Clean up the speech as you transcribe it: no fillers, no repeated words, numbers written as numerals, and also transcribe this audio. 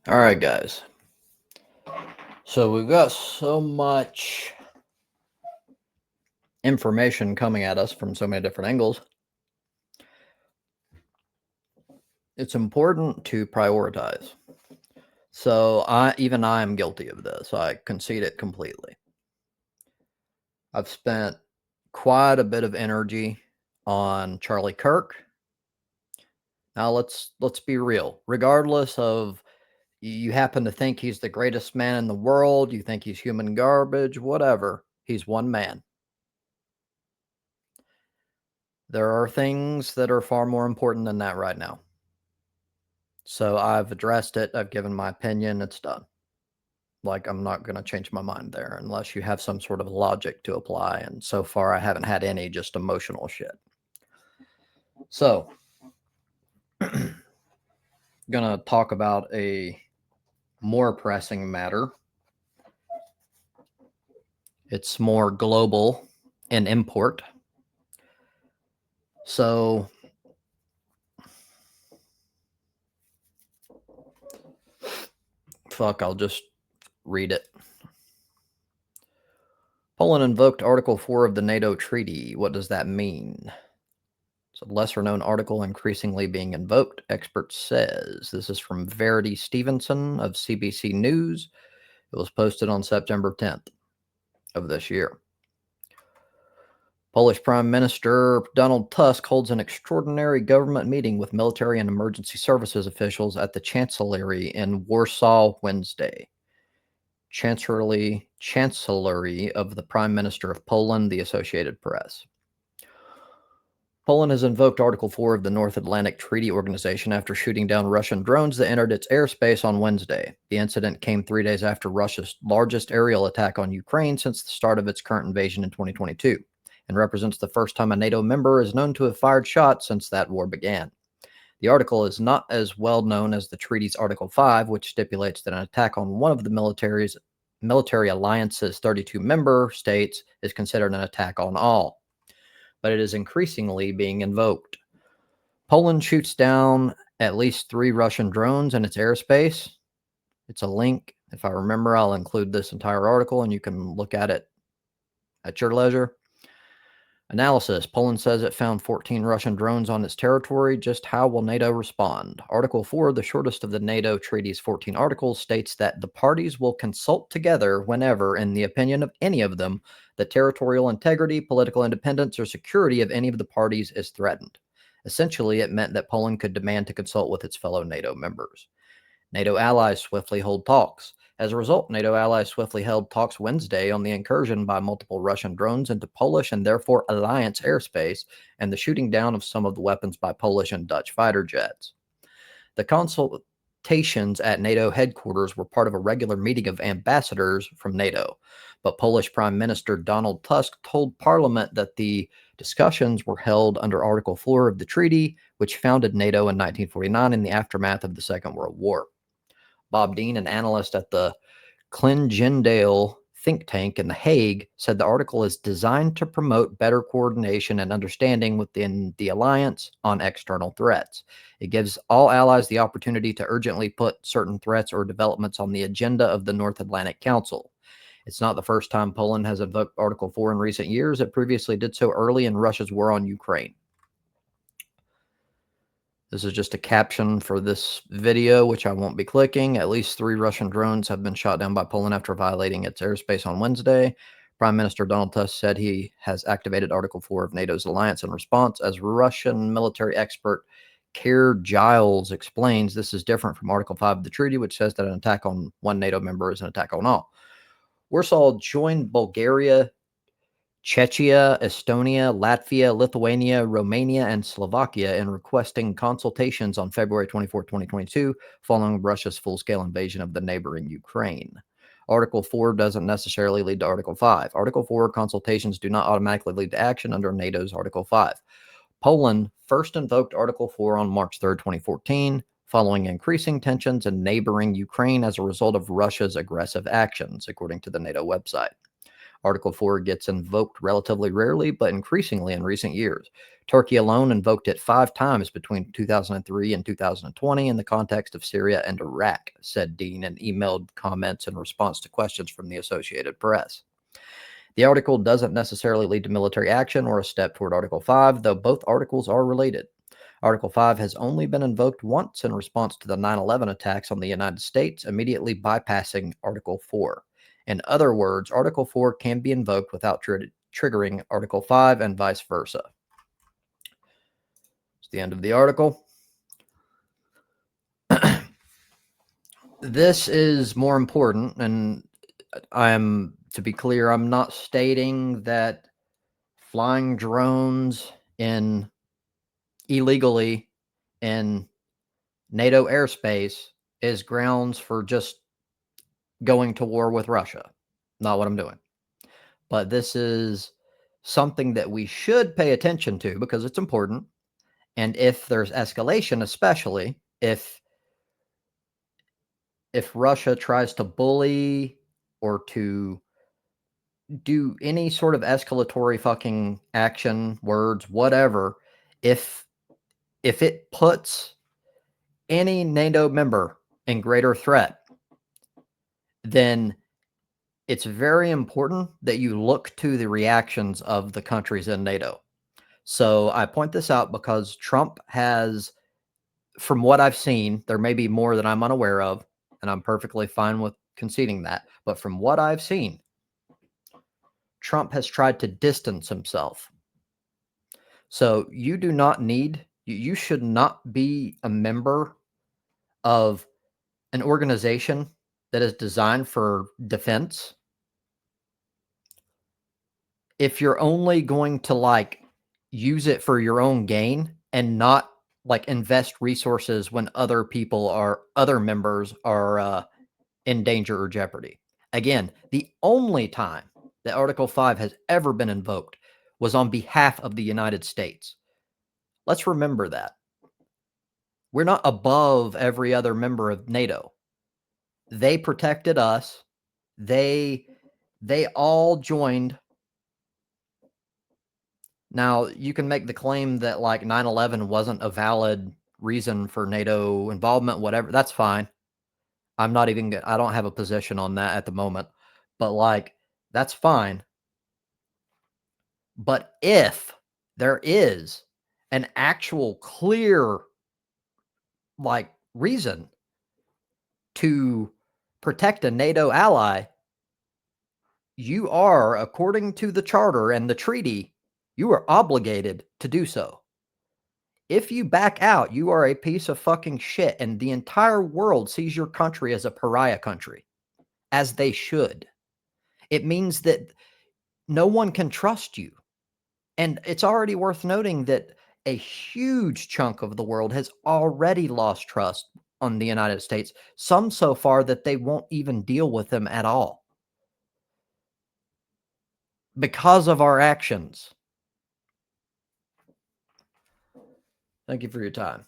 All right, guys. So we've got so much information coming at us from so many different angles. It's important to prioritize. So I am guilty of this. I concede it completely. I've spent quite a bit of energy on Charlie Kirk. Now let's be real. Regardless of you happen to think he's the greatest man in the world, you think he's human garbage, whatever, he's one man. There are things that are far more important than that right now. So I've addressed it. I've given my opinion. It's done. Like, I'm not going to change my mind there unless you have some sort of logic to apply. And so far, I haven't had any, just emotional shit. So, going to talk about a more pressing matter. It's more global in import. So, I'll just read it. Poland invoked Article 4 of the NATO treaty. What does that mean? It's a lesser known article increasingly being invoked, expert says. This is from Verity Stevenson of CBC News. It was posted on September 10th of this year. Polish Prime Minister Donald Tusk holds an extraordinary government meeting with military and emergency services officials at the Chancellery in Warsaw Wednesday. Chancellery of the Prime Minister of Poland, the Associated Press. Poland has invoked Article 4 of the North Atlantic Treaty Organization after shooting down Russian drones that entered its airspace on Wednesday. The incident came 3 days after Russia's largest aerial attack on Ukraine since the start of its current invasion in 2022, and represents the first time a NATO member is known to have fired shots since that war began. The article is not as well known as the treaty's Article 5, which stipulates that an attack on one of the military alliance's 32 member states is considered an attack on all. But it is increasingly being invoked. Poland shoots down at least 3 Russian drones in its airspace. It's a link. If I remember, I'll include this entire article and you can look at it at your leisure. Analysis. Poland says it found 14 Russian drones on its territory. Just how will NATO respond? Article 4, the shortest of the NATO treaty's 14 articles, states that the parties will consult together whenever, in the opinion of any of them, the territorial integrity, political independence, or security of any of the parties is threatened. Essentially, it meant that Poland could demand to consult with its fellow NATO members. NATO allies swiftly hold talks. As a result, NATO allies swiftly held talks Wednesday on the incursion by multiple Russian drones into Polish and therefore alliance airspace and the shooting down of some of the weapons by Polish and Dutch fighter jets. The consultations at NATO headquarters were part of a regular meeting of ambassadors from NATO, but Polish Prime Minister Donald Tusk told Parliament that the discussions were held under Article 4 of the treaty, which founded NATO in 1949 in the aftermath of the Second World War. Bob Dean, an analyst at the Clingendale think tank in The Hague, said the article is designed to promote better coordination and understanding within the alliance on external threats. It gives all allies the opportunity to urgently put certain threats or developments on the agenda of the North Atlantic Council. It's not the first time Poland has invoked Article 4 in recent years. It previously did so early in Russia's war on Ukraine. This is just a caption for this video, which I won't be clicking. At least 3 Russian drones have been shot down by Poland after violating its airspace on Wednesday. Prime Minister Donald Tusk said he has activated Article 4 of NATO's alliance in response. As Russian military expert Keir Giles explains, this is different from Article 5 of the treaty, which says that an attack on one NATO member is an attack on all. Warsaw joined Bulgaria, Czechia, Estonia, Latvia, Lithuania, Romania, and Slovakia in requesting consultations on February 24, 2022, following Russia's full-scale invasion of the neighboring Ukraine. Article 4 doesn't necessarily lead to Article 5. Article 4 consultations do not automatically lead to action under NATO's Article 5. Poland first invoked Article 4 on March 3, 2014, following increasing tensions in neighboring Ukraine as a result of Russia's aggressive actions, according to the NATO website. Article 4 gets invoked relatively rarely, but increasingly in recent years. Turkey alone invoked it 5 times between 2003 and 2020 in the context of Syria and Iraq, said Dean in emailed comments in response to questions from the Associated Press. The article doesn't necessarily lead to military action or a step toward Article 5, though both articles are related. Article 5 has only been invoked once in response to the 9/11 attacks on the United States, immediately bypassing Article 4. In other words, Article 4 can be invoked without triggering Article 5 and vice versa. It's the end of the article. This is more important, and to be clear, I'm not stating that flying drones illegally in NATO airspace is grounds for just going to war with Russia. Not what I'm doing. But this is something that we should pay attention to because it's important. And if there's escalation, especially if Russia tries to bully or to do any sort of escalatory fucking action, words, whatever, if it puts any NATO member in greater threat, then it's very important that you look to the reactions of the countries in NATO. So I point this out because Trump has, from what I've seen, there may be more that I'm unaware of, and I'm perfectly fine with conceding that. But from what I've seen, Trump has tried to distance himself. So you should not be a member of an organization that is designed for defense if you're only going to use it for your own gain and not invest resources when other members are in danger or jeopardy. Again, the only time that Article 5 has ever been invoked was on behalf of the United States. Let's remember that. We're not above every other member of NATO. They protected us. They all joined. Now, you can make the claim that 9/11 wasn't a valid reason for NATO involvement, whatever. That's fine. I don't have a position on that at the moment, but that's fine. But if there is an actual clear reason to protect a NATO ally, you are, according to the charter and the treaty, you are obligated to do so. If you back out, you are a piece of fucking shit, and the entire world sees your country as a pariah country, as they should. It means that no one can trust you. And it's already worth noting that a huge chunk of the world has already lost trust on the United States, some so far that they won't even deal with them at all because of our actions. Thank you for your time.